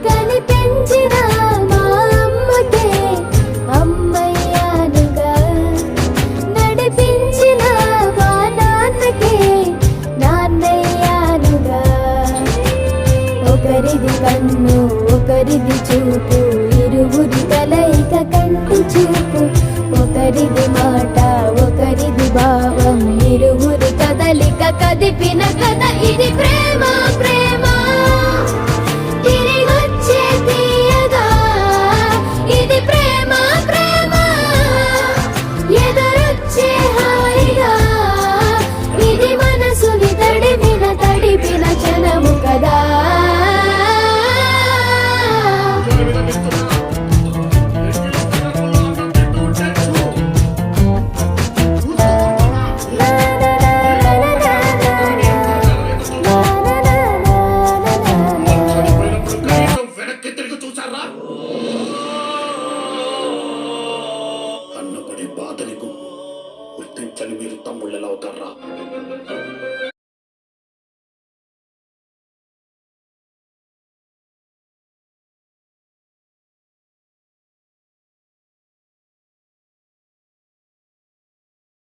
కనిపించిన మా అమ్మకే అమ్మయ్యానుగా, నడిపించిన మా నాన్నకే నాన్నయ్యానుగా. ఒకరిది కన్ను ఒకరిది చూపు, ఇరువురి కలయిక కంటి చూపు. ఒకరిది మాట ఒకరిది భావం, ఇరువురి కదలిక కదిపిన కథ ఇది ప్రేమ. ప్రేమ తిరిగొచ్చే తీయగా ఇది ప్రేమ. ప్రేమ ఎదురొచ్చే హాయిగా ఇది మనసుని తడిపిన క్షణము కదా. అన్నపడే బాధలకు గుర్తించని మీరు తమ్ముళ్ళెలా అవుతారా?